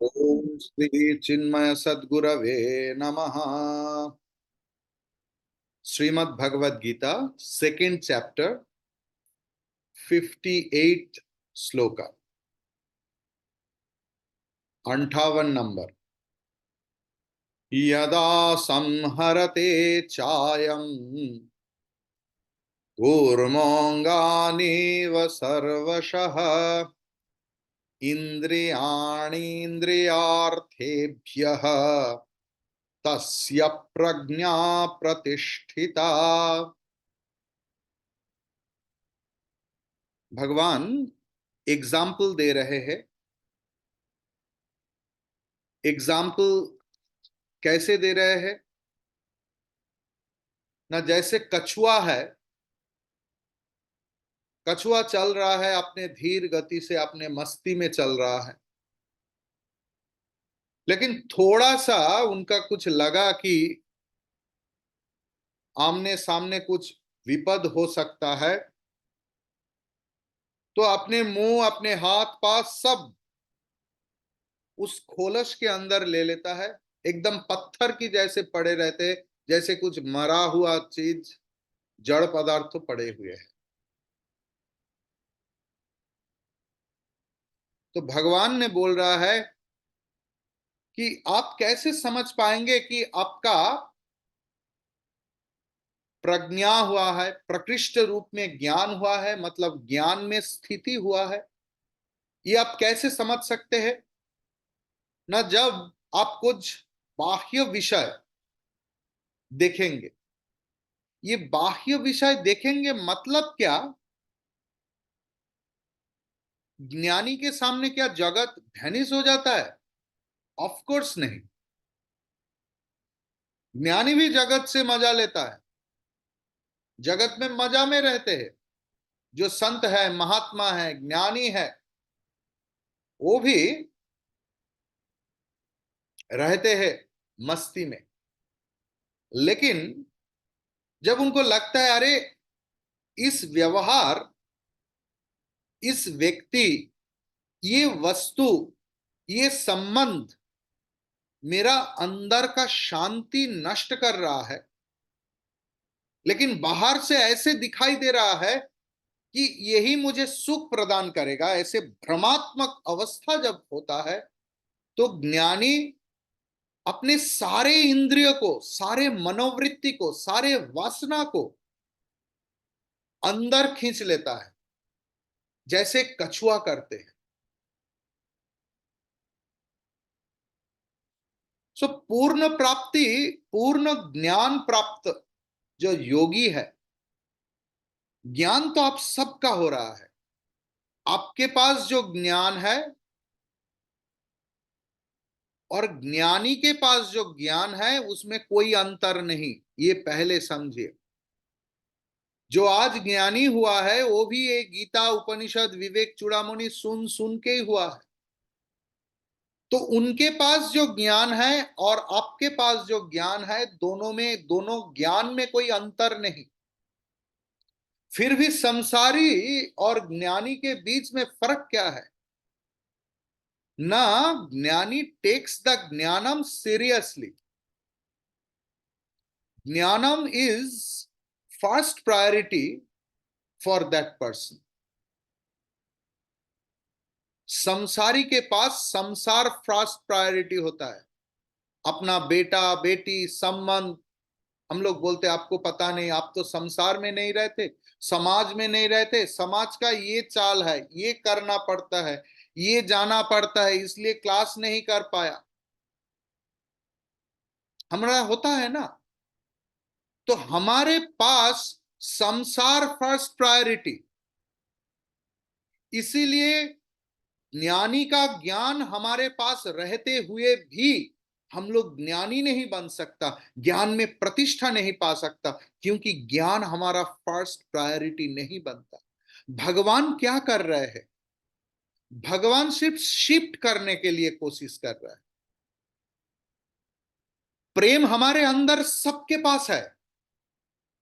ओम श्री चिन्मय सद्गुरवे नमः। Shrimad Bhagavad Gita second chapter 58 श्लोक 58 number. यदा संहरते चायं कूर्मोऽङ्गानीव सर्वशः इन्द्रियाणीन्द्रियार्थेभ्यः तस्य प्रज्ञा प्रतिष्ठिता। भगवान एग्जाम्पल दे रहे हैं। एग्जाम्पल कैसे दे रहे हैं ना, जैसे कछुआ है। कछुआ चल रहा है, अपने धीर गति से अपने मस्ती में चल रहा है, लेकिन थोड़ा सा उनका कुछ लगा कि आमने सामने कुछ विपद हो सकता है, तो अपने मुंह अपने हाथ पांव सब उस खोलस के अंदर ले लेता है। एकदम पत्थर की जैसे पड़े रहते, जैसे कुछ मरा हुआ चीज, जड़ पदार्थ पड़े हुए हैं। तो भगवान ने बोल रहा है कि आप कैसे समझ पाएंगे कि आपका प्रज्ञा हुआ है, प्रकृष्ट रूप में ज्ञान हुआ है, मतलब ज्ञान में स्थिति हुआ है। ये आप कैसे समझ सकते हैं ना, जब आप कुछ बाह्य विषय देखेंगे। ये बाह्य विषय देखेंगे मतलब क्या? ज्ञानी के सामने क्या जगत भैनिस हो जाता है? ऑफ कोर्स नहीं। ज्ञानी भी जगत से मजा लेता है, जगत में मजा में रहते हैं। जो संत है, महात्मा है, ज्ञानी है, वो भी रहते हैं मस्ती में। लेकिन जब उनको लगता है अरे इस व्यवहार, इस व्यक्ति, ये वस्तु, ये संबंध मेरा अंदर का शांति नष्ट कर रहा है, लेकिन बाहर से ऐसे दिखाई दे रहा है कि यही मुझे सुख प्रदान करेगा, ऐसे भ्रमात्मक अवस्था जब होता है, तो ज्ञानी अपने सारे इंद्रिय को, सारे मनोवृत्ति को, सारे वासना को अंदर खींच लेता है, जैसे कछुआ करते हैं। सो पूर्ण प्राप्ति, पूर्ण ज्ञान प्राप्त जो योगी है, ज्ञान तो आप सबका हो रहा है। आपके पास जो ज्ञान है और ज्ञानी के पास जो ज्ञान है, उसमें कोई अंतर नहीं, ये पहले समझिए। जो आज ज्ञानी हुआ है वो भी ये गीता, उपनिषद, विवेक चूड़ामणि सुन सुन के ही हुआ है। तो उनके पास जो ज्ञान है और आपके पास जो ज्ञान है, दोनों में, दोनों ज्ञान में कोई अंतर नहीं। फिर भी संसारी और ज्ञानी के बीच में फर्क क्या है ना? ज्ञानी टेक्स द ज्ञानम सीरियसली। ज्ञानम is first priority for that person. संसारी के पास संसार फर्स्ट प्रायोरिटी होता है, अपना बेटा बेटी संबंध। हम लोग बोलते आपको पता नहीं, आप तो संसार में नहीं रहते, समाज में नहीं रहते, समाज का ये चाल है, ये करना पड़ता है, ये जाना पड़ता है, इसलिए क्लास नहीं कर पाया। हमारा होता है ना। तो हमारे पास संसार फर्स्ट प्रायोरिटी, इसीलिए ज्ञानी का ज्ञान हमारे पास रहते हुए भी हम लोग ज्ञानी नहीं बन सकता, ज्ञान में प्रतिष्ठा नहीं पा सकता, क्योंकि ज्ञान हमारा फर्स्ट प्रायोरिटी नहीं बनता। भगवान क्या कर रहे हैं? भगवान सिर्फ शिफ्ट करने के लिए कोशिश कर रहा है। प्रेम हमारे अंदर सबके पास है,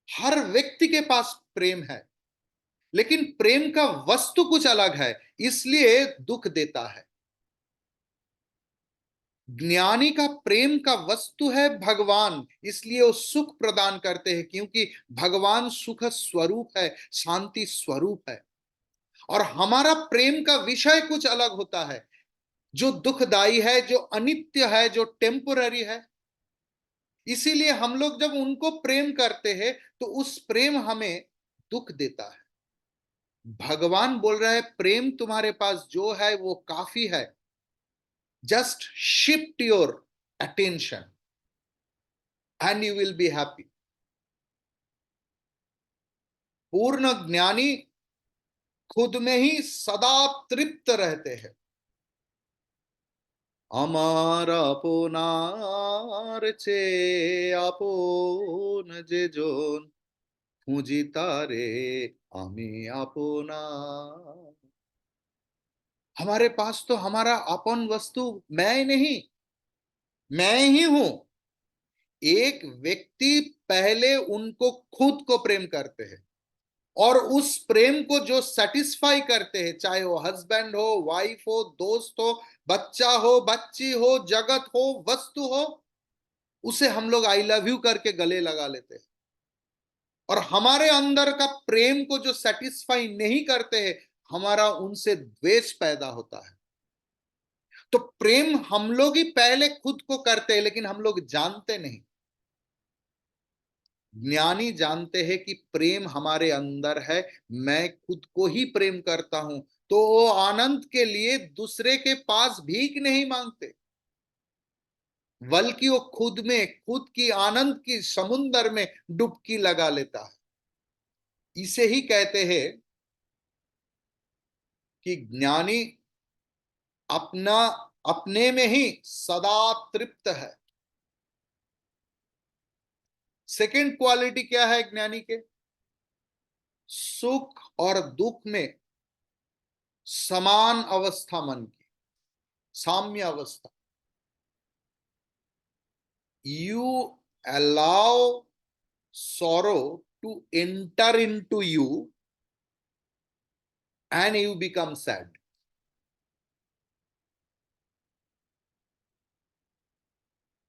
हर व्यक्ति के पास प्रेम है, लेकिन प्रेम का वस्तु कुछ अलग है, इसलिए दुख देता है। ज्ञानी का प्रेम का वस्तु है भगवान, इसलिए वो सुख प्रदान करते हैं, क्योंकि भगवान सुख स्वरूप है, शांति स्वरूप है। और हमारा प्रेम का विषय कुछ अलग होता है, जो दुखदाई है, जो अनित्य है, जो टेम्पोररी है। इसीलिए हम लोग जब उनको प्रेम करते हैं तो उस प्रेम हमें दुख देता है। भगवान बोल रहा है प्रेम तुम्हारे पास जो है वो काफी है, just shift your attention and you will be happy. पूर्ण ज्ञानी खुद में ही सदा तृप्त रहते हैं। আমার আপনার চেয়ে আপন যে জন খুঁজি তারে আমি আপনা। हमारे पास तो हमारा अपन वस्तु मैं नहीं, मैं ही हूं। एक व्यक्ति पहले उनको खुद को प्रेम करते हैं, और उस प्रेम को जो सेटिस्फाई करते हैं, चाहे वो हस्बैंड हो, वाइफ हो, दोस्त हो, बच्चा हो, बच्ची हो, जगत हो, वस्तु हो, उसे हम लोग आई लव यू करके गले लगा लेते हैं। और हमारे अंदर का प्रेम को जो सेटिस्फाई नहीं करते हैं, हमारा उनसे द्वेष पैदा होता है। तो प्रेम हम लोग ही पहले खुद को करते हैं, लेकिन हम लोग जानते नहीं। ज्ञानी जानते हैं कि प्रेम हमारे अंदर है, मैं खुद को ही प्रेम करता हूं, तो वो आनंद के लिए दूसरे के पास भीख नहीं मांगते, बल्कि वो खुद में, खुद की आनंद की समुंदर में डुबकी लगा लेता है। इसे ही कहते हैं कि ज्ञानी अपना अपने में ही सदा तृप्त है। सेकंड क्वालिटी क्या है ज्ञानी के? सुख और दुख में समान अवस्था मन की, साम्य अवस्था। You allow sorrow to enter into you and you become sad.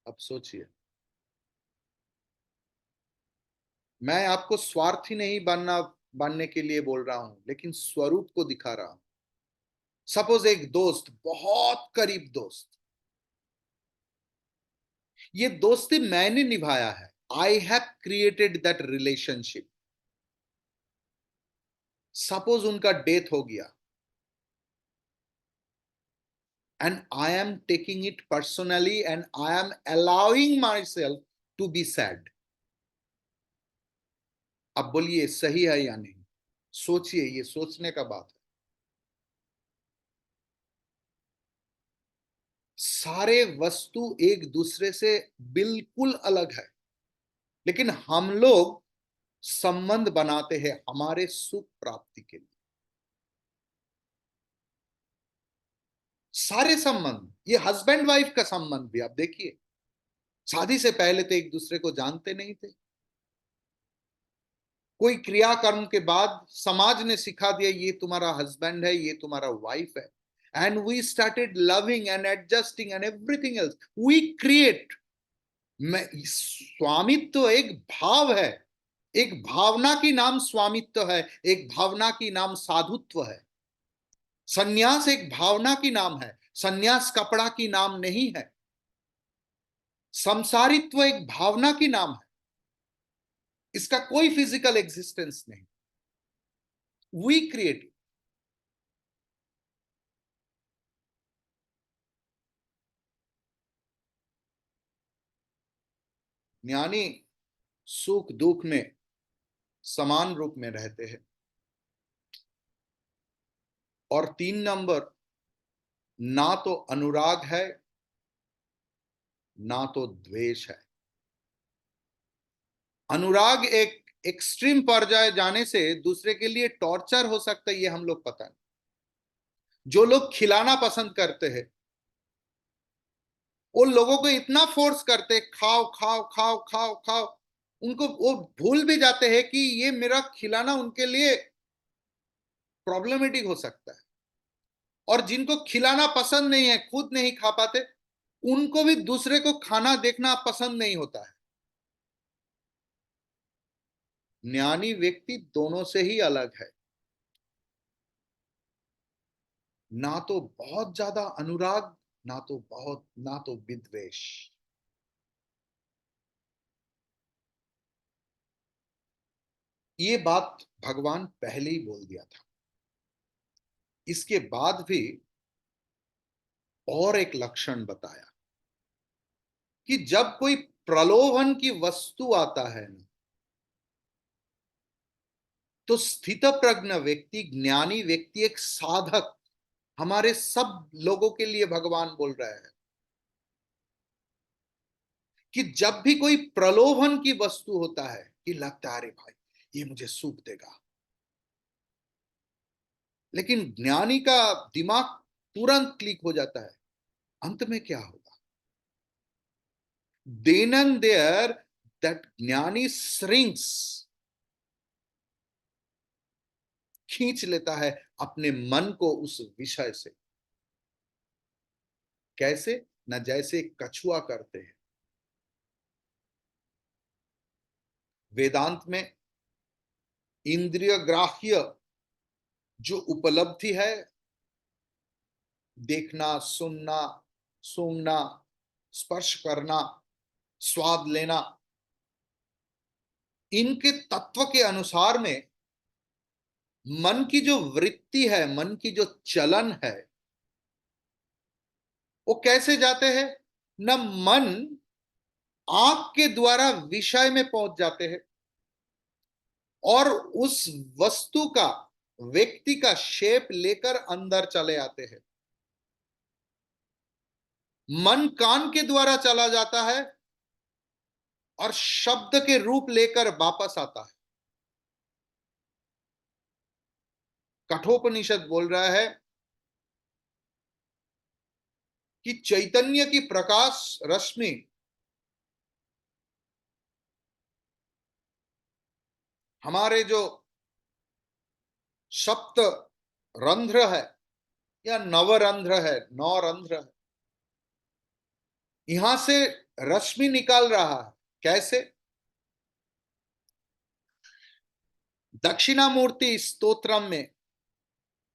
अब सोचिए, मैं आपको स्वार्थी नहीं बनने के लिए बोल रहा हूं, लेकिन स्वरूप को दिखा रहा हूं। सपोज एक दोस्त, बहुत करीब दोस्त, ये दोस्ती मैंने निभाया है, I have created that relationship. Suppose उनका डेथ हो गया, and I am taking it personally and I am allowing myself to be sad. अब बोलिए सही है या नहीं? सोचिए, ये सोचने का बात है। सारे वस्तु एक दूसरे से बिल्कुल अलग है, लेकिन हम लोग संबंध बनाते हैं हमारे सुख प्राप्ति के लिए। सारे संबंध, ये हस्बैंड वाइफ का संबंध भी आप देखिए, शादी से पहले तो एक दूसरे को जानते नहीं थे। कोई क्रियाकर्म के बाद समाज ने सिखा दिया ये तुम्हारा हस्बैंड है, ये तुम्हारा वाइफ है, and we started loving and adjusting and everything else we create. स्वामित्व एक भाव है, एक भावना की नाम स्वामित्व है, एक भावना की नाम साधुत्व है। सन्यास एक भावना की नाम है, सन्यास कपड़ा की नाम नहीं है। संसारित्व एक भावना की नाम है, इसका कोई फिजिकल एग्जिस्टेंस नहीं। We create. ज्ञानी सुख दुख में समान रूप में रहते हैं। और 3 नंबर, ना तो अनुराग है, ना तो द्वेष है। अनुराग एक एक्सट्रीम पर जाने से दूसरे के लिए टॉर्चर हो सकता है, ये हम लोग पता नहीं। जो लोग खिलाना पसंद करते हैं, वो लोगों को इतना फोर्स करते, खाओ खाओ खाओ खाओ खाओ, उनको वो भूल भी जाते हैं कि ये मेरा खिलाना उनके लिए प्रॉब्लमेटिक हो सकता है। और जिनको खिलाना पसंद नहीं है, खुद नहीं खा पाते, उनको भी दूसरे को खाना देखना पसंद नहीं होता है। ज्ञानी व्यक्ति दोनों से ही अलग है। ना तो बहुत ज्यादा अनुराग, ना तो विद्वेष। ये बात भगवान पहले ही बोल दिया था। इसके बाद भी और एक लक्षण बताया कि जब कोई प्रलोभन की वस्तु आता है ना, तो स्थित प्रज्ञ व्यक्ति, ज्ञानी व्यक्ति, एक साधक, हमारे सब लोगों के लिए भगवान बोल रहे हैं कि जब भी कोई प्रलोभन की वस्तु होता है कि लगता है अरे भाई ये मुझे सूख देगा, लेकिन ज्ञानी का दिमाग तुरंत क्लिक हो जाता है, अंत में क्या होगा। देन एंड देयर दैट ज्ञानी श्रिंक्स, खींच लेता है अपने मन को उस विषय से। कैसे? न जैसे कछुआ करते हैं। वेदांत में इंद्रिय ग्राह्य जो उपलब्धि है, देखना, सुनना, सूंघना, स्पर्श करना, स्वाद लेना, इनके तत्व के अनुसार में मन की जो वृत्ति है, मन की जो चलन है, वो कैसे जाते हैं? न मन आंख के द्वारा विषय में पहुंच जाते हैं और उस वस्तु का, व्यक्ति का शेप लेकर अंदर चले आते हैं। मन कान के द्वारा चला जाता है और शब्द के रूप लेकर वापस आता है। कठोपनिषद बोल रहा है कि चैतन्य की प्रकाश रश्मि हमारे जो सप्त रंध्र है या नवरंध्र है, 9 रंध्र है, यहां से रश्मि निकाल रहा है। कैसे? दक्षिणामूर्ति स्तोत्रम में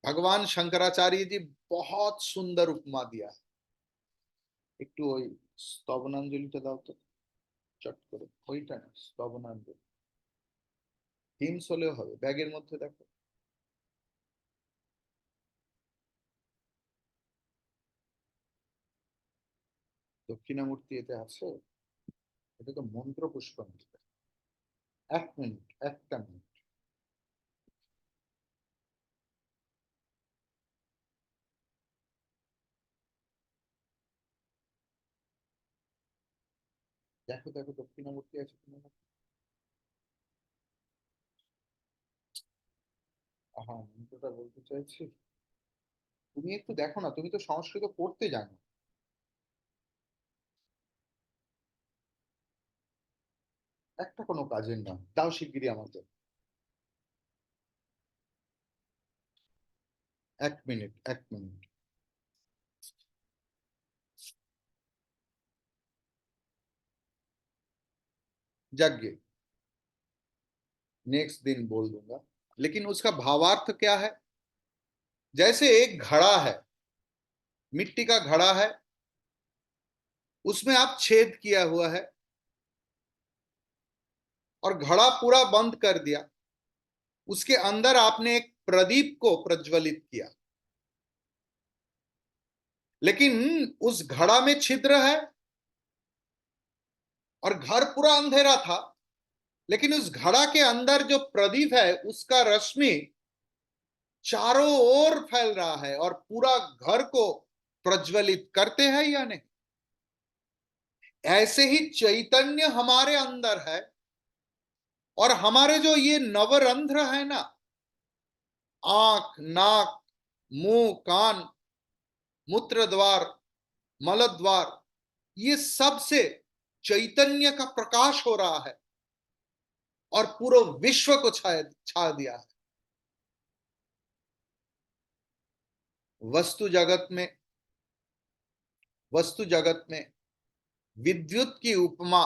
भगवान शंकराचार्य जी बहुत सुंदर उपमा दिया है। একটু ওই স্তবনাঞ্জলিটা দাও তো, চট করে ওইটা না, স্তবনাঞ্জলি। হিমস হলেও হবে, ব্যাগের মধ্যে দেখো। দক্ষিণামূর্তি এতে আছে। এটা তো মন্ত্র পুষ্পাঞ্জলি। 1 মিনিট, একটা মিনিট। দেখো দেখো দক্ষিণামূর্তি আছে কিনা। হ্যাঁ, মন্ত্রটা বলতে চাইছি। তুমি একটু দেখো না, তুমি তো সংস্কৃত পড়তে জানো। একটা কোনো কাজের না, দাও শিগগিরই আমাকে। 1 মিনিট, 1 মিনিট। जागिए, नेक्स्ट दिन बोल दूंगा। लेकिन उसका भावार्थ क्या है? जैसे एक घड़ा है, मिट्टी का घड़ा है, उसमें आप छेद किया हुआ है और घड़ा पूरा बंद कर दिया। उसके अंदर आपने एक प्रदीप को प्रज्वलित किया, लेकिन उस घड़ा में छिद्र है और घर पूरा अंधेरा था। लेकिन उस घड़ा के अंदर जो प्रदीप है, उसका रश्मि चारों ओर फैल रहा है और पूरा घर को प्रज्वलित करते हैं या नहीं? ऐसे ही चैतन्य हमारे अंदर है और हमारे जो ये नवरंध्र है ना, आंख, नाक, मुंह, कान, मूत्र द्वार, मल द्वार, ये सब से चैतन्य का प्रकाश हो रहा है और पूरे विश्व को छा दिया है। वस्तु जगत में वस्तु जगत में विद्युत की उपमा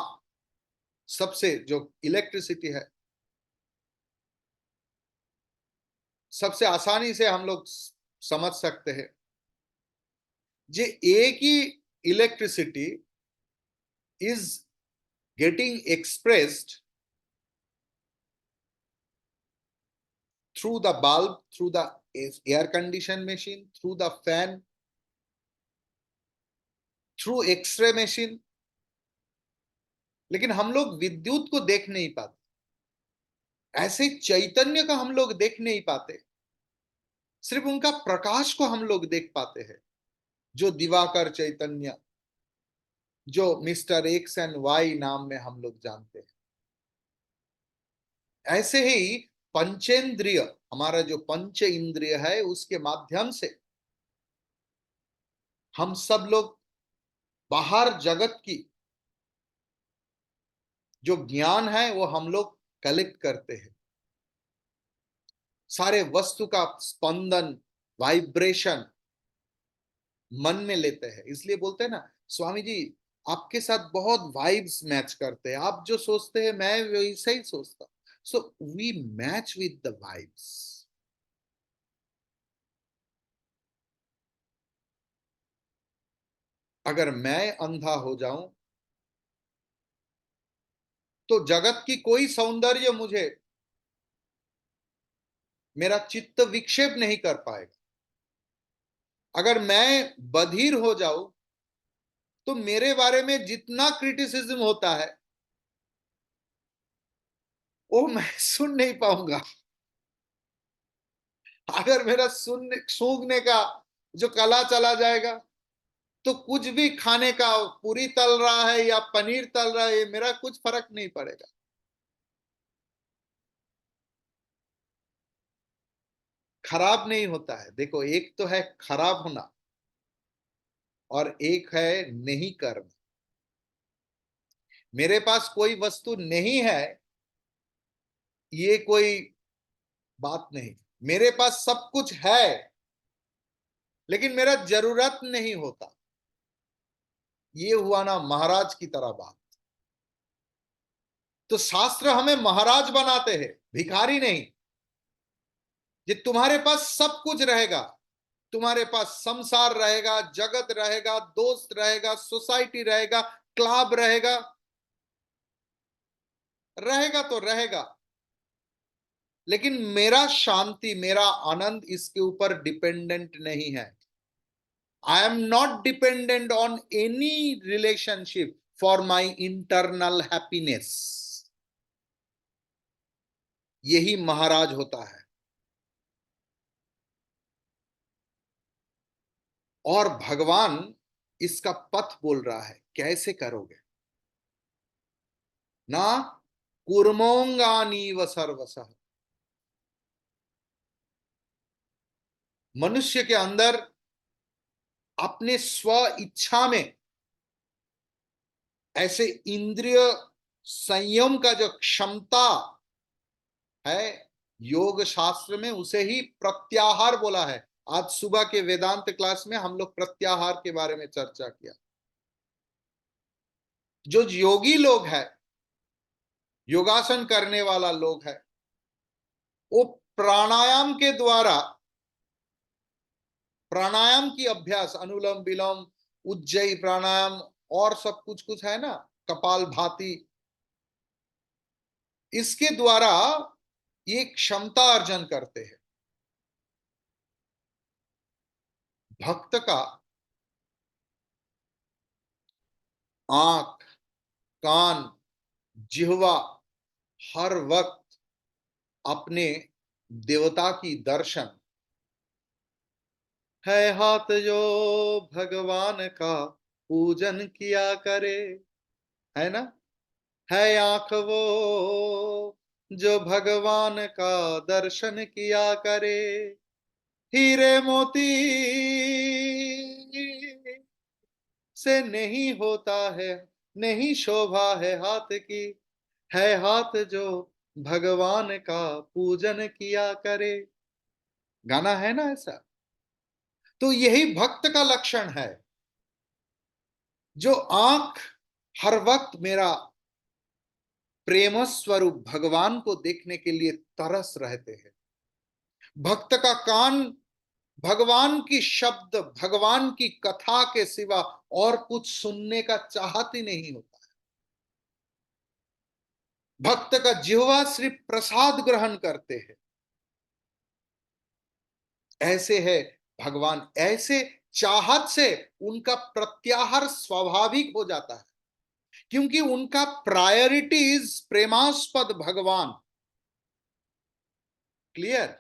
सबसे, जो इलेक्ट्रिसिटी है, सबसे आसानी से हम लोग समझ सकते हैं। जे एक ही electricity is getting expressed through the bulb, through the air condition machine, through the fan, through x-ray machine, लेकिन हम लोग विद्युत को देख नहीं पाते, ऐसे चैतन्य का हम लोग देख नहीं पाते, सिर्फ उनका प्रकाश को हम लोग देख पाते हैं, जो दिवाकर चैतन्य, जो मिस्टर एक्स एंड वाई नाम में हम लोग जानते हैं। ऐसे ही पंचेंद्रिय, हमारा जो पंच इंद्रिय है, उसके माध्यम से हम सब लोग बाहर जगत की जो ज्ञान है वो हम लोग कलेक्ट करते हैं, सारे वस्तु का स्पंदन, वाइब्रेशन मन में लेते हैं। इसलिए बोलते हैं ना, स्वामी जी आपके साथ बहुत वाइब्स मैच करते हैं, आप जो सोचते हैं मैं वैसा ही सोचता। So we match with the vibes. अगर मैं अंधा हो जाऊं तो जगत की कोई सौंदर्य मुझे, मेरा चित्त विक्षेप नहीं कर पाएगा। अगर मैं बधिर हो जाऊं तो मेरे बारे में जितना क्रिटिसिज्म होता है वो मैं सुन नहीं पाऊंगा। अगर मेरा सूंघने का जो कला चला जाएगा तो कुछ भी खाने का, पूरी तल रहा है या पनीर तल रहा है, मेरा कुछ फर्क नहीं पड़ेगा। खराब नहीं होता है। देखो, एक तो है खराब होना और एक है नहीं करना। मेरे पास कोई वस्तु नहीं है ये कोई बात नहीं, मेरे पास सब कुछ है लेकिन मेरा जरूरत नहीं होता, ये हुआ ना महाराज की तरह बात। तो शास्त्र हमें महाराज बनाते हैं, भिखारी नहीं। ये तुम्हारे पास सब कुछ रहेगा, तुम्हारे पास संसार रहेगा, जगत रहेगा, दोस्त रहेगा, सोसाइटी रहेगा, क्लब रहेगा, रहेगा तो रहेगा, लेकिन मेरा शांति, मेरा आनंद इसके ऊपर डिपेंडेंट नहीं है। I am not dependent on any relationship for my internal happiness. यही महाराज होता है। और भगवान इसका पथ बोल रहा है, कैसे करोगे ना, कुर्मोंगानीव सर्वसः। मनुष्य के अंदर अपने स्व इच्छा में ऐसे इंद्रिय संयम का जो क्षमता है, योग शास्त्र में उसे ही प्रत्याहार बोला है। आज सुबह के वेदांत क्लास में हम लोग प्रत्याहार के बारे में चर्चा किया। जो योगी लोग हैं, योगासन करने वाला लोग है, वो प्राणायाम के द्वारा, प्राणायाम की अभ्यास, अनुलोम विलोम, उज्जयी प्राणायाम और सब कुछ कुछ है ना, कपाल भाती, इसके द्वारा ये क्षमता अर्जन करते हैं। भक्त का आंख, कान, जिह्वा हर वक्त अपने देवता की दर्शन है। हाथ जो भगवान का पूजन किया करे, है ना, है आंख वो जो भगवान का दर्शन किया करे। हीरे मोती से नहीं होता है, नहीं शोभा है हाथ की, है हाथ जो भगवान का पूजन किया करे। गाना है ना ऐसा। तो यही भक्त का लक्षण है। जो आंख हर वक्त मेरा प्रेम स्वरूप भगवान को देखने के लिए तरस रहते हैं। भक्त का कान भगवान की शब्द, भगवान की कथा के सिवा और कुछ सुनने का चाहत ही नहीं होता। भक्त का जिह्वा सिर्फ प्रसाद ग्रहण करते हैं। ऐसे है भगवान, ऐसे चाहत से उनका प्रत्याहार स्वाभाविक हो जाता है, क्योंकि उनका प्रायोरिटीज प्रेमास्पद भगवान। Clear?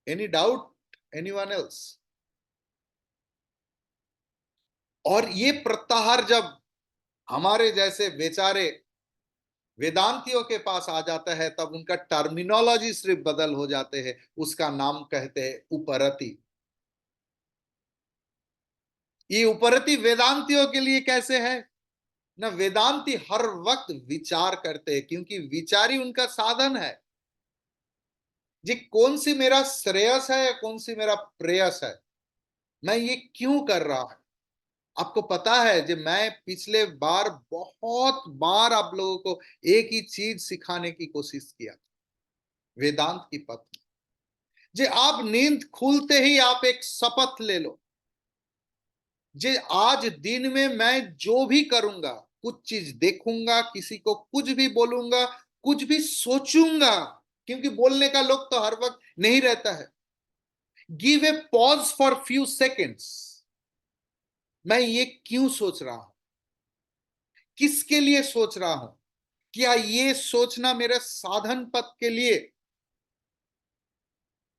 Any doubt? Anyone else? और ये प्रत्याहार जब हमारे जैसे बेचारे वेदांतियों के पास आ जाता है, तब उनका टर्मिनोलॉजी सिर्फ बदल हो जाते हैं। उसका नाम कहते हैं उपरति। ये उपरति वेदांतियों के लिए कैसे है ना? वेदांती हर वक्त विचार करते हैं, क्योंकि विचार ही उनका साधन है। जी, कौन सी मेरा श्रेयस है या कौन सी मेरा प्रेयस है? मैं ये क्यों कर रहा हूं? आपको पता है, जब मैं पिछले बार बहुत बार आप लोगों को एक ही चीज सिखाने की कोशिश किया, वेदांत की पथ। जे आप नींद खुलते ही आप एक शपथ ले लो, जे आज दिन में मैं जो भी करूंगा, कुछ चीज देखूंगा, किसी को कुछ भी बोलूंगा, कुछ भी सोचूंगा, क्योंकि बोलने का लोग तो हर वक्त नहीं रहता है। Give a pause for few seconds. मैं ये क्यों सोच रहा हूं? किसके लिए सोच रहा हूं? क्या ये सोचना मेरे साधन पथ के लिए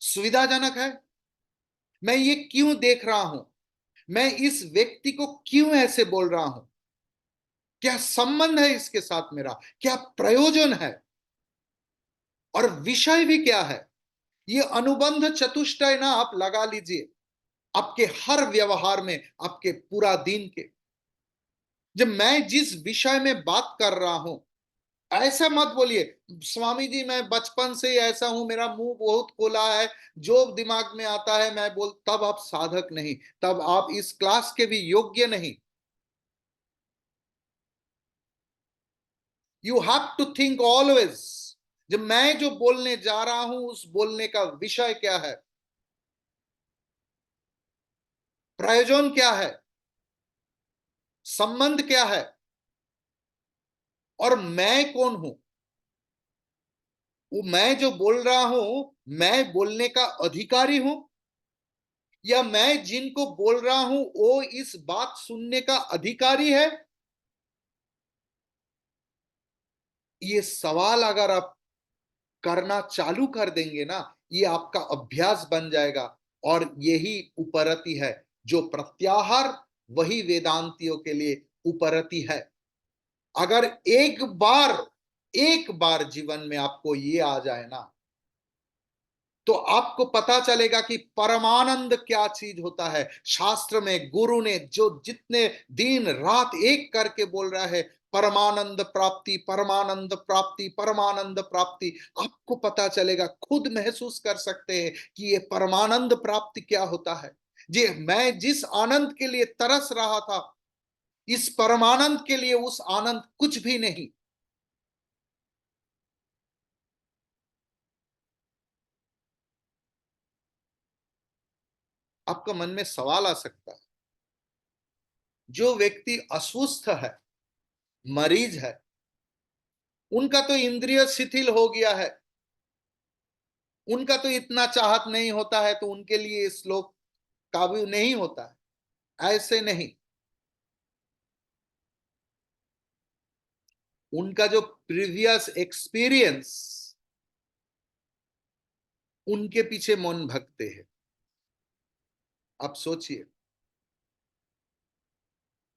सुविधाजनक है? मैं ये क्यों देख रहा हूं? मैं इस व्यक्ति को क्यों ऐसे बोल रहा हूं? क्या संबंध है इसके साथ मेरा? क्या प्रयोजन है? और विषय भी क्या है? ये अनुबंध चतुष्टय ना आप लगा लीजिए आपके हर व्यवहार में, आपके पूरा दिन के। जब मैं जिस विषय में बात कर रहा हूं, ऐसा मत बोलिए स्वामी जी मैं बचपन से ही ऐसा हूं, मेरा मुंह बहुत खोला है, जो दिमाग में आता है मैं बोल। तब आप साधक नहीं, तब आप इस क्लास के भी योग्य नहीं। You have to think always, जब मैं जो बोलने जा रहा हूं उस बोलने का विषय क्या है, प्रयोजन क्या है, संबंध क्या है, और मैं कौन हूं। वो मैं जो बोल रहा हूं, मैं बोलने का अधिकारी हूं, या मैं जिनको बोल रहा हूं वो इस बात सुनने का अधिकारी है? ये सवाल अगर आप करना चालू कर देंगे ना, ये आपका अभ्यास बन जाएगा। और यही उपरति है, जो प्रत्याहार, वही वेदांतियों के लिए उपरति है। अगर एक बार जीवन में आपको ये आ जाए ना, तो आपको पता चलेगा कि परमानंद क्या चीज होता है। शास्त्र में गुरु ने जो जितने दिन रात एक करके बोल रहा है, परमानंद प्राप्ति, परमानंद प्राप्ति, परमानंद प्राप्ति, आपको पता चलेगा, खुद महसूस कर सकते हैं कि ये परमानंद प्राप्ति क्या होता है। जी, मैं जिस आनंद के लिए तरस रहा था, इस परमानंद के लिए उस आनंद कुछ भी नहीं। आपका मन में सवाल आ सकता है, जो व्यक्ति अस्वस्थ है, मरीज है, उनका तो इंद्रिय शिथिल हो गया है, उनका तो इतना चाहत नहीं होता है, तो उनके लिए श्लोक काबू नहीं होता है। ऐसे नहीं, उनका जो प्रीवियस एक्सपीरियंस, उनके पीछे मन भगते हैं। आप सोचिए,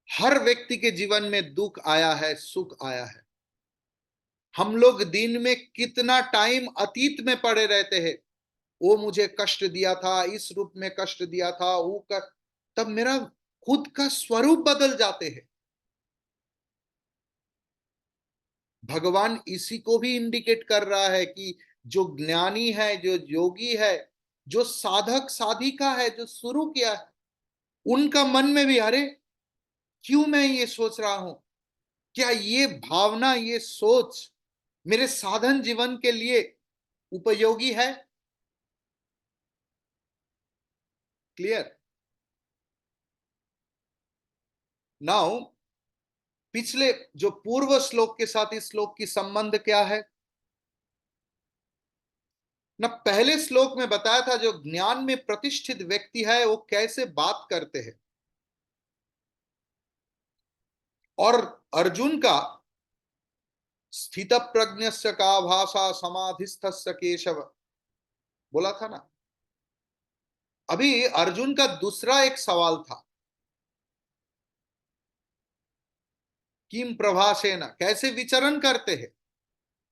हर व्यक्ति के जीवन में दुख आया है, सुख आया है। हम लोग दिन में कितना टाइम अतीत में पड़े रहते हैं, वो मुझे कष्ट दिया था, इस रूप में कष्ट दिया था, वो कर, तब मेरा खुद का स्वरूप बदल जाते हैं। भगवान इसी को भी इंडिकेट कर रहा है कि जो ज्ञानी है, जो योगी है, जो साधक साधिका है, जो शुरू किया है, उनका मन में भी, अरे क्यों मैं ये सोच रहा हूं? क्या ये भावना, ये सोच मेरे साधन जीवन के लिए उपयोगी है? क्लियर? नाउ पिछले जो पूर्व श्लोक के साथ इस श्लोक की संबंध क्या है ना? पहले श्लोक में बताया था जो ज्ञान में प्रतिष्ठित व्यक्ति है वो कैसे बात करते हैं, और अर्जुन का स्थित प्रज्ञस्य का भाषा समाधिस्थस्य केशव बोला था ना। अभी अर्जुन का दूसरा एक सवाल था, किम प्रभासेन, कैसे विचरण करते हैं,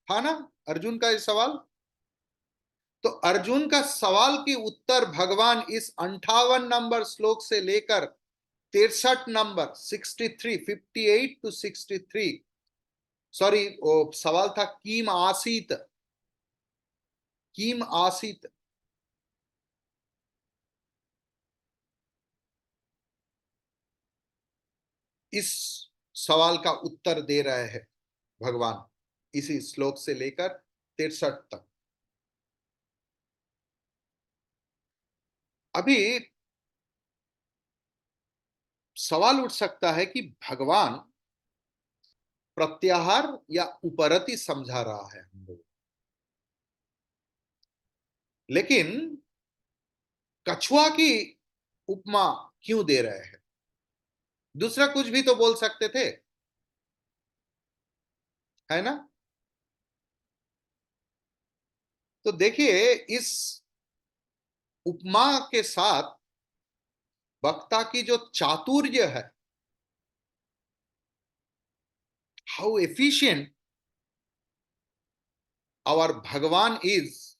था ना अर्जुन का ये सवाल। तो अर्जुन का सवाल की उत्तर भगवान इस 58 नंबर श्लोक से लेकर 63 नंबर 63 58 टू 63, सॉरी वो सवाल था किम आसीत, किम आसीत, इस सवाल का उत्तर दे रहे हैं भगवान इसी श्लोक से लेकर 63 तक। अभी सवाल उठ सकता है कि भगवान प्रत्याहार या उपरति समझा रहा है हम लोग, लेकिन कछुआ की उपमा क्यों दे रहे हैं? दूसरा कुछ भी तो बोल सकते थे, है ना? तो देखिए इस उपमा के साथ वक्ता की जो चातुर्य है, how efficient our Bhagwan is,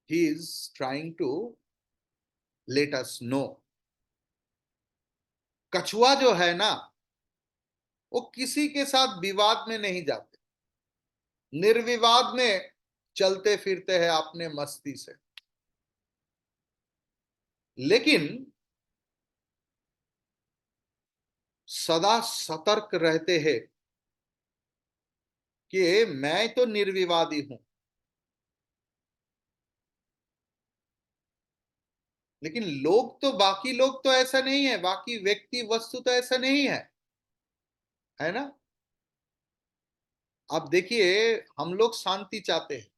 he is trying to let us know. कछुआ जो है ना, वो किसी के साथ विवाद में नहीं जाते, निर्विवाद में चलते फिरते हैं अपने मस्ती से, लेकिन सदा सतर्क रहते हैं कि मैं तो निर्विवादी हूं, लेकिन लोग तो, बाकी लोग तो ऐसा नहीं है, बाकी व्यक्ति वस्तु तो ऐसा नहीं है ना? आप देखिए, हम लोग शांति चाहते हैं,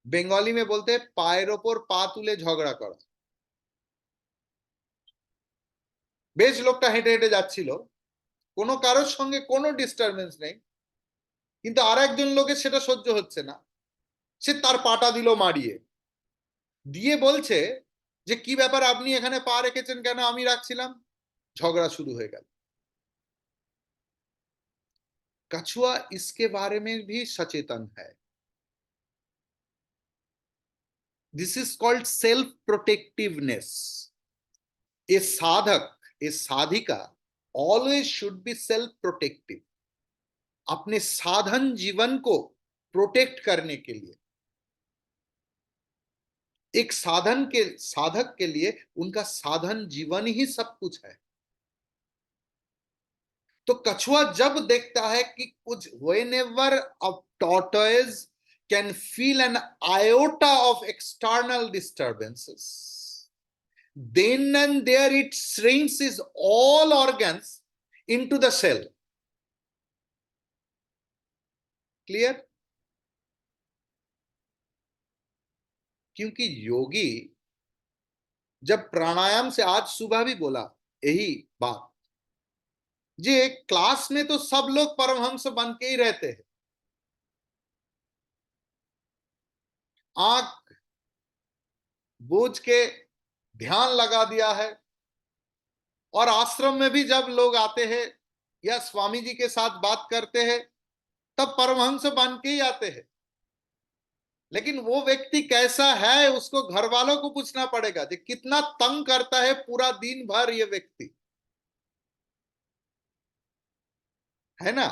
बंगाली में बोलते हैं पाয়ের ওপর পা তুলে ঝগড়া করা। বেশ লোকটা হেঁটে হেঁটে যাচ্ছিল, কোনো কারোর সঙ্গে কোনো ডিস্টারবেন্স নেই, কিন্তু আর একজন লোকের সেটা সহ্য হচ্ছে না, সে তার পাটা দিল মারিয়ে, দিয়ে বলছে যে কি ব্যাপার, আপনি এখানে পা রেখেছেন কেন, আমি রাখছিলাম, झगड़ा शुरू हो गया। कछुआ इसके बारे में भी सचेतन है। This is called self protectiveness. A sadhak, a sadhika always should be self protective, अपने साधन जीवन को प्रोटेक्ट करने के लिए। एक साधन के साधक के लिए उनका साधन जीवन ही सब कुछ है। तो कछुआ जब देखता है कि कुछ, whenever a tortoise can feel an iota of external disturbances, then and there it shrinks its all organs into the cell. Clear? क्योंकि योगी जब प्राणायाम से, आज सुबह भी बोला यही बात, जे क्लास में तो सब लोग परमहंस बन के ही रहते हैं, आंख बूझ के ध्यान लगा दिया है, और आश्रम में भी जब लोग आते हैं या स्वामी जी के साथ बात करते हैं तब परमहंस बन के ही आते हैं, लेकिन वो व्यक्ति कैसा है उसको घर वालों को पूछना पड़ेगा कि कितना तंग करता है पूरा दिन भर ये व्यक्ति, है ना?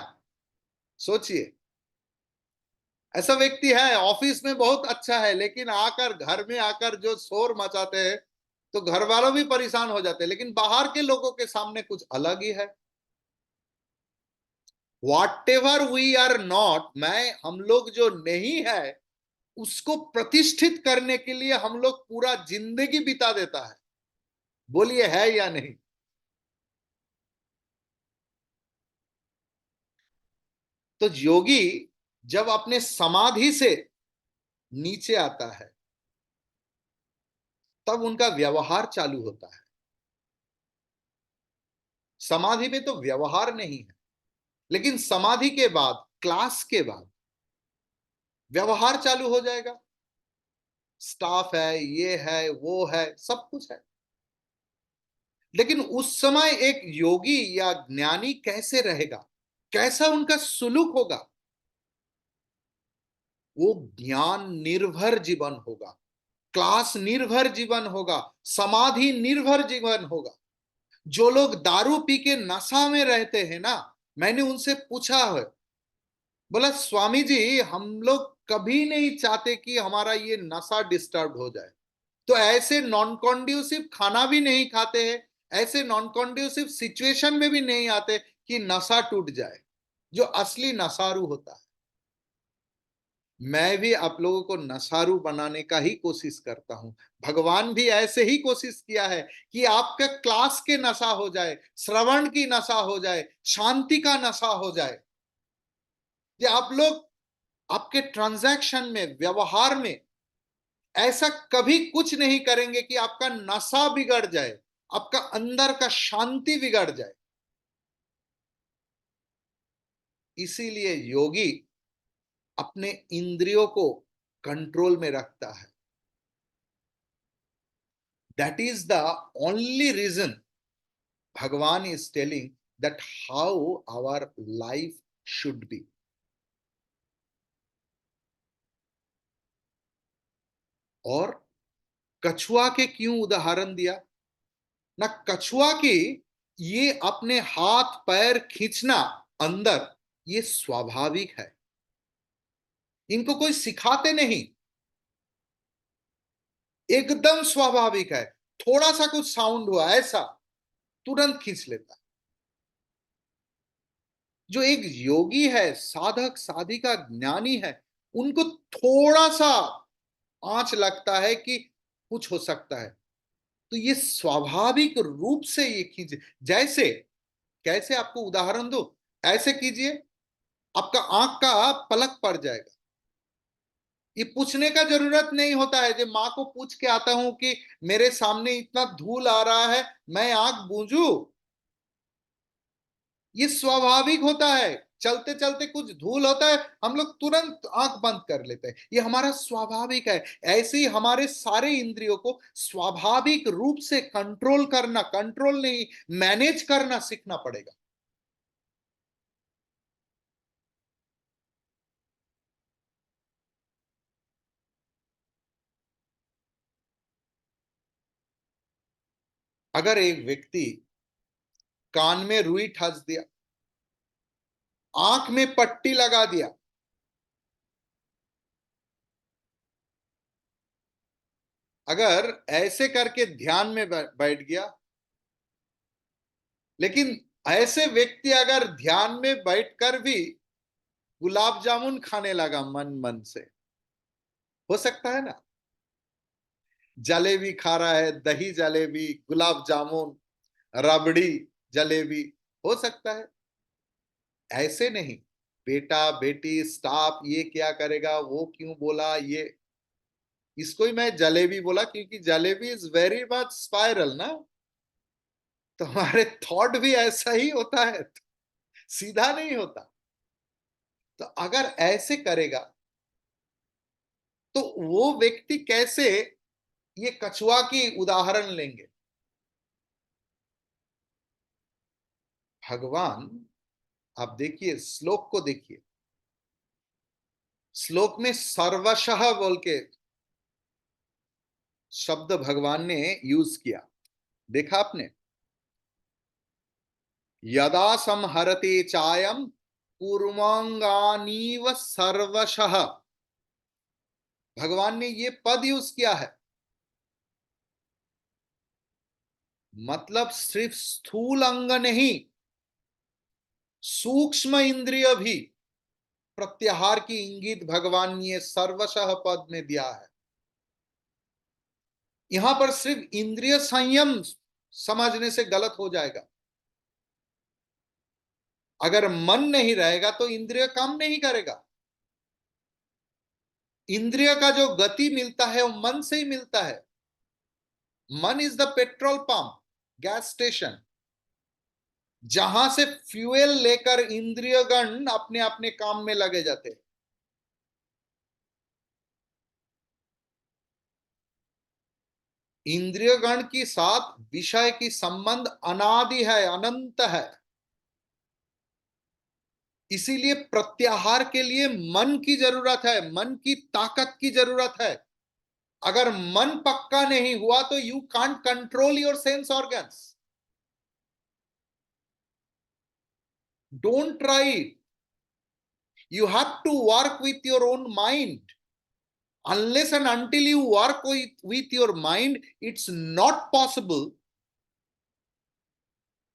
सोचिए, ऐसा व्यक्ति है ऑफिस में बहुत अच्छा है, लेकिन आकर घर में आकर जो शोर मचाते हैं, तो घर वालों भी परेशान हो जाते हैं, लेकिन बाहर के लोगों के सामने कुछ अलग ही है। Whatever we are not, मैं हम लोग जो नहीं है उसको प्रतिष्ठित करने के लिए हम लोग पूरा जिंदगी बिता देता है। बोलिए है या नहीं? तो योगी जब अपने समाधि से नीचे आता है तब उनका व्यवहार चालू होता है। समाधि में तो व्यवहार नहीं है, लेकिन समाधि के बाद, क्लास के बाद व्यवहार चालू हो जाएगा। स्टाफ है, ये है, वो है, सब कुछ है। लेकिन उस समय एक योगी या ज्ञानी कैसे रहेगा, कैसा उनका सुलूक होगा? वो ज्ञान निर्भर जीवन होगा, क्लास निर्भर जीवन होगा, समाधि निर्भर जीवन होगा। जो लोग दारू पी के नशा में रहते हैं ना, मैंने उनसे पूछा है, बोला स्वामी जी हम लोग कभी नहीं चाहते कि हमारा ये नशा डिस्टर्ब हो जाए, तो ऐसे नॉन कॉन्ड्यूसिव खाना भी नहीं खाते हैं, ऐसे नॉन कॉन्ड्यूसिव सिचुएशन में भी नहीं आते कि नशा टूट जाए, जो असली नशारू होता है। मैं भी आप लोगों को नशारू बनाने का ही कोशिश करता हूं। भगवान भी ऐसे ही कोशिश किया है कि आपका क्लास के नशा हो जाए, श्रवण की नशा हो जाए, शांति का नशा हो जाए। कि आप लोग आपके ट्रांजैक्शन में, व्यवहार में ऐसा कभी कुछ नहीं करेंगे कि आपका नशा बिगड़ जाए, आपका अंदर का शांति बिगड़ जाए। इसीलिए योगी अपने इंद्रियों को कंट्रोल में रखता है। That is the only reason Bhagwan is telling that how our life should be. और कछुआ के क्यों उदाहरण दिया? ना कछुआ की ये अपने हाथ पैर खींचना अंदर, ये स्वाभाविक है, इनको कोई सिखाते नहीं, एकदम स्वाभाविक है। थोड़ा सा कुछ साउंड हुआ ऐसा तुरंत खींच लेता है। जो एक योगी है, साधक साधिका ज्ञानी है, उनको थोड़ा सा आंच लगता है कि कुछ हो सकता है, तो ये स्वाभाविक रूप से ये खींच, जैसे कैसे आपको उदाहरण दो, ऐसे कीजिए, आपका आंख का पलक पड़ जाएगा। ये पूछने का जरूरत नहीं होता है, जब माँ को पूछ के आता हूं कि मेरे सामने इतना धूल आ रहा है, मैं आंख बूझू, ये स्वाभाविक होता है। चलते चलते कुछ धूल होता है, हम लोग तुरंत आंख बंद कर लेते हैं, ये हमारा स्वाभाविक है। ऐसे ही हमारे सारे इंद्रियों को स्वाभाविक रूप से कंट्रोल करना, कंट्रोल नहीं मैनेज करना सीखना पड़ेगा। अगर एक व्यक्ति कान में रुई ठस दिया, आंख में पट्टी लगा दिया, अगर ऐसे करके ध्यान में बैठ गया, लेकिन ऐसे व्यक्ति अगर ध्यान में बैठकर भी गुलाब जामुन खाने लगा मन मन से, हो सकता है ना? जलेबी खा रहा है, दही जलेबी, गुलाब जामुन, रबड़ी, जलेबी, हो सकता है। ऐसे नहीं, बेटा बेटी स्टाफ ये क्या करेगा, वो क्यों बोला, ये इसको ही मैं जलेबी बोला क्योंकि jalebi is very much spiral ना, तो हमारे थॉट भी ऐसा ही होता है, सीधा नहीं होता। तो अगर ऐसे करेगा तो वो व्यक्ति कैसे ये कछुआ की उदाहरण लेंगे? भगवान, आप देखिए श्लोक को देखिए, श्लोक में सर्वशः बोल के शब्द भगवान ने यूज किया, देखा आपने? यदा संहरते चायम पूर्वांगानीव सर्वशः, भगवान ने ये पद यूज किया है। मतलब सिर्फ स्थूल अंग नहीं, सूक्ष्म इंद्रिय भी प्रत्याहार की इंगित भगवान ने सर्वशः पद में दिया है। यहां पर सिर्फ इंद्रिय संयम समझने से गलत हो जाएगा। अगर मन नहीं रहेगा तो इंद्रिय काम नहीं करेगा। इंद्रिय का जो गति मिलता है वो मन से ही मिलता है। मन is the petrol pump, gas station, जहां से फ्यूल लेकर इंद्रियगण अपने अपने काम में लगे जाते हैं। इंद्रियगण के साथ विषय की संबंध अनादि है, अनंत है। इसीलिए प्रत्याहार के लिए मन की जरूरत है, मन की ताकत की जरूरत है। अगर मन पक्का नहीं हुआ तो you can't control your sense organs. Don't try. You have to work with your own mind. Unless and until you work with your mind, it's not possible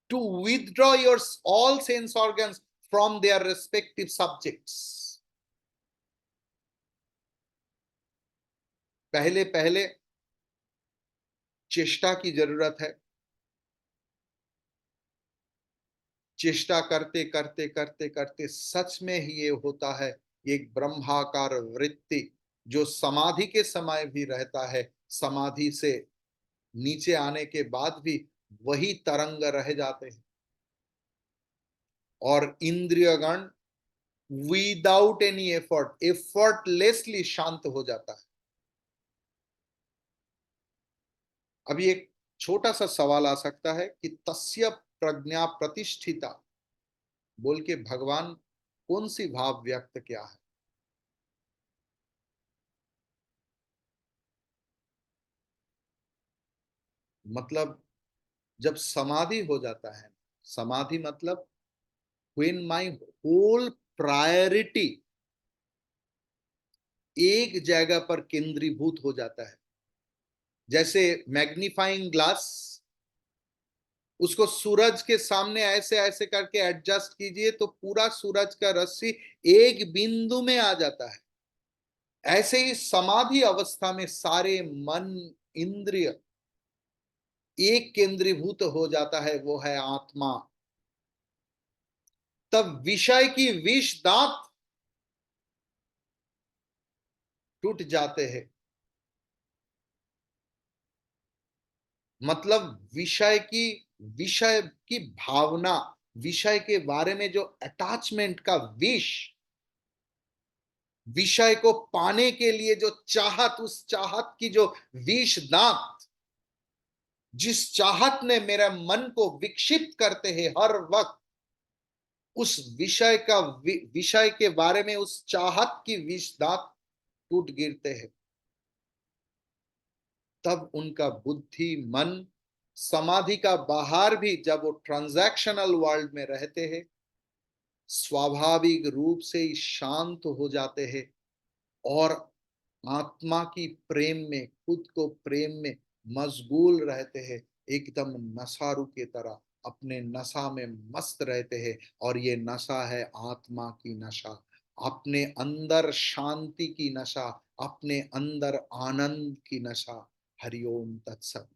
to withdraw your all sense organs from their respective subjects. पहले पहले चेष्टा की जरूरत है। चेष्टा करते करते करते करते सच में ही ये होता है, एक ब्रह्माकार वृत्ति जो समाधि के समय भी रहता है, समाधि से नीचे आने के बाद भी वही तरंग रह जाते हैं। और इंद्रियगण विदाउट एनी एफर्ट, एफर्टलेसली शांत हो जाता है। अभी एक छोटा सा सवाल आ सकता है कि तस्य प्रज्ञा प्रतिष्ठिता बोल के भगवान कौन सी भाव व्यक्त किया है? मतलब जब समाधि हो जाता है, समाधि मतलब व्हेन माय होल प्रायोरिटी एक जगह पर केंद्रीभूत हो जाता है। जैसे मैग्नीफाइंग ग्लास, उसको सूरज के सामने ऐसे ऐसे करके एडजस्ट कीजिए तो पूरा सूरज का रश्मि एक बिंदु में आ जाता है। ऐसे ही समाधि अवस्था में सारे मन, इंद्रिय एक केंद्रीभूत हो जाता है, वो है आत्मा। तब विषय की विष दांत टूट जाते हैं। मतलब विषय की भावना, विषय के बारे में जो अटैचमेंट का विष, विषय को पाने के लिए जो चाहत, उस चाहत की जो विष दांत, जिस चाहत ने मेरा मन को विक्षिप्त करते हैं हर वक्त, उस विषय के बारे में उस चाहत की विष दांत टूट गिरते हैं। तब उनका बुद्धि मन समाधि का बाहर भी जब वो ट्रांजैक्शनल वर्ल्ड में रहते हैं, स्वाभाविक रूप से ही शांत हो जाते हैं और आत्मा की प्रेम में, खुद को प्रेम में मशगूल रहते हैं। एकदम नशारू की तरह अपने नशा में मस्त रहते हैं। और ये नशा है आत्मा की नशा, अपने अंदर शांति की नशा, अपने अंदर आनंद की नशा। हरिओम तत्सत।